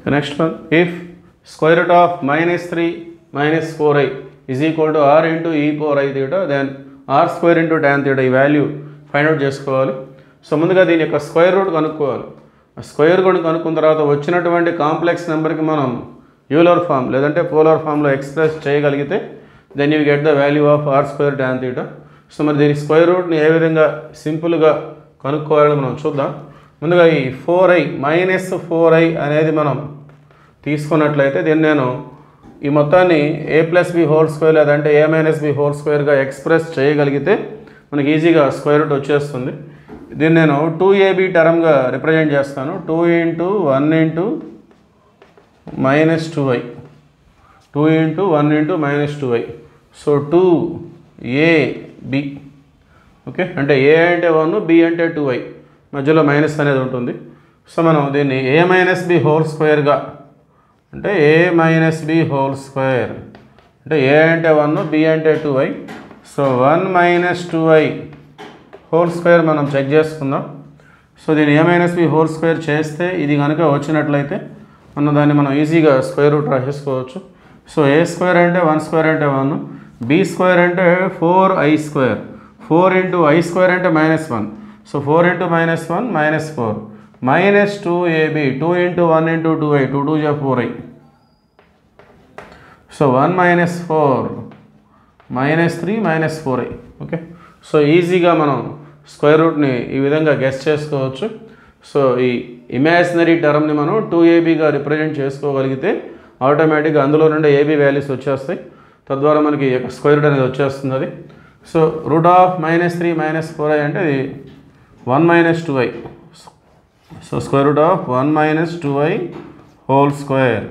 The next one, if square root of minus 3 minus 4i is equal to r into e power I theta, then r square into tan theta ఈ value find out చేసుకోవాలి. So ముందుగా దీని యొక్క square root కనుక్కోవాలి. Square root కనుక్కున్న తర్వాత వచ్చినటువంటి complex నెంబర్కి మనం యూలర్ ఫామ్ లేదంటే పోలార్ ఫామ్లో ఎక్స్ప్రెస్ చేయగలిగితే then you get the value of r square tan theta. So మరి దీని స్క్వేర్ రూట్ని ఏ విధంగా సింపుల్గా కనుక్కోవాలని మనం చూద్దాం. ముందుగా ఈ 4i మైనస్ 4i అనేది మనం తీసుకున్నట్లయితే దీన్ని నేను ఈ మొత్తాన్ని a plus B whole square లేదంటే a మైనస్ బి హోల్ స్క్వేర్గా ఎక్స్ప్రెస్ చేయగలిగితే మనకి ఈజీగా స్క్వేర్ రూట్ వచ్చేస్తుంది. దీన్ని నేను 2ab టర్మ్గా రిప్రజెంట్ చేస్తాను. 2 into 1 into minus 2i 2 into 1 into minus 2i. So 2ab okay, అంటే a అంటే 1 b అంటే 2i మధ్యలో మైనస్ అనేది ఉంటుంది. సో మనం దీన్ని a మైనస్ బి హోల్ స్క్వేర్గా అంటే a minus B whole square అంటే a అంటే 1 b అంటే 2i. So 1 minus 2i whole square మనం చెక్ చేసుకుందాం. సో దీన్ని a minus B whole square చేస్తే ఇది కనుక వచ్చినట్లయితే మనం ఈజీగా స్క్వేర్ రూట్ రాసేసుకోవచ్చు. సో a స్క్వేర్ అంటే 1 స్క్వేర్ అంటే 1, b స్క్వేర్ అంటే 4i square, 4 into i square అంటే minus 1. So 4 into minus 1 minus 4 minus 2ab 2 into 1 into 2i 2 2 జా 4i. So 1 minus 4 minus 3 minus 4i. Okay, so ఈజీగా మనం square రూట్ని ఈ విధంగా గెస్ చేసుకోవచ్చు. సో ఈ ఇమాజినరీ టర్మ్ని మనం 2abగా రిప్రజెంట్ చేసుకోగలిగితే ఆటోమేటిక్గా అందులో నుండి ab వాల్యూస్ వచ్చేస్తాయి. తద్వారా మనకి స్క్వేర్ రూట్ అనేది వచ్చేస్తుంది. అది so root of minus 3 minus 4i అంటే అది 1 minus 2i. So square root of 1 minus 2i whole square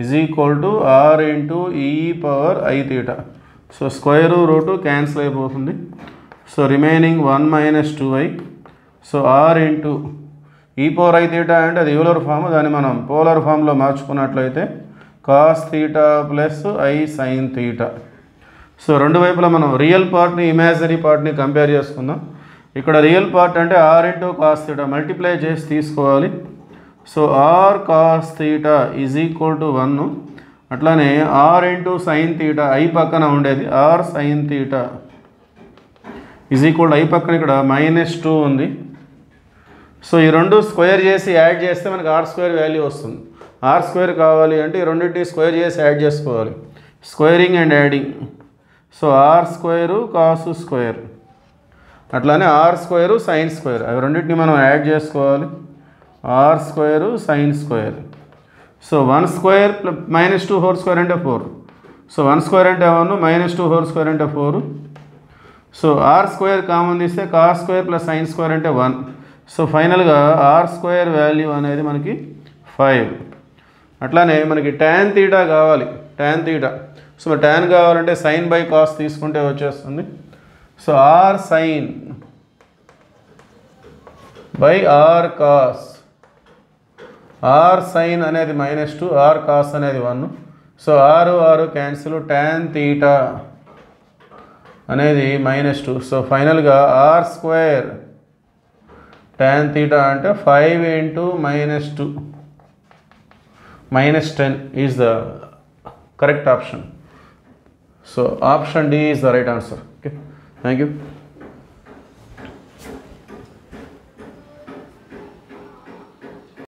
is equal to r into e power i theta. So square root cancel అయిపోతుంది. So remaining 1 minus 2i. So r into e power i theta అంటే అది Euler form, దాన్ని మనం polar ఫామ్లో మార్చుకున్నట్లయితే cos theta plus i sine theta. So రెండు వైపులా మనం రియల్ పార్ట్ని ఇమాజినరీ పార్ట్ని కంపేర్ చేసుకుందాం. ఇక్కడ రియల్ పార్ట్ అంటే r into cos theta multiply చేసి తీసుకోవాలి. So r cos theta is equal to 1. అట్లానే r into sine theta i పక్కన ఉండేది r sine theta is equal i పక్కన ఇక్కడ మైనస్ 2 ఉంది. సో ఈ రెండు స్క్వేర్ చేసి యాడ్ చేస్తే మనకి r స్క్వేర్ వాల్యూ వస్తుంది. r స్క్వేర్ కావాలి అంటే ఈ రెండింటిని స్క్వేర్ చేసి యాడ్ చేసుకోవాలి, squaring and adding. So r square Kasu square అట్లానే r స్క్వేరు సైన్ స్క్వేర్ అవి రెండింటిని మనం యాడ్ చేసుకోవాలి. r square sine square. So 1 square minus 2 whole square అంటే 4. సో 1 స్క్వేర్ అంటే 1 మైనస్ 2 హోల్ స్క్వేర్ అంటే 4. సో r స్క్వేర్ కామన్ తీస్తే cos square plus sine square అంటే 1. సో ఫైనల్గా r స్క్వేర్ వాల్యూ అనేది మనకి 5. అట్లానే మనకి ట్యాన్ థీటా కావాలి, ట్యాన్ థీటా. సో మరి ట్యాన్ కావాలంటే సైన్ బై కాస్ తీసుకుంటే వచ్చేస్తుంది. So r sine by r cos, r sine అనేది మైనస్ 2, r కాస్ అనేది 1. So r cancel, tan theta అనేది మైనస్ 2. సో ఫైనల్గా r స్క్వేర్ ట్యాన్ థీటా అంటే 5 into minus 2 minus 10 is the correct option. So option D is the right answer. Okay, thank you.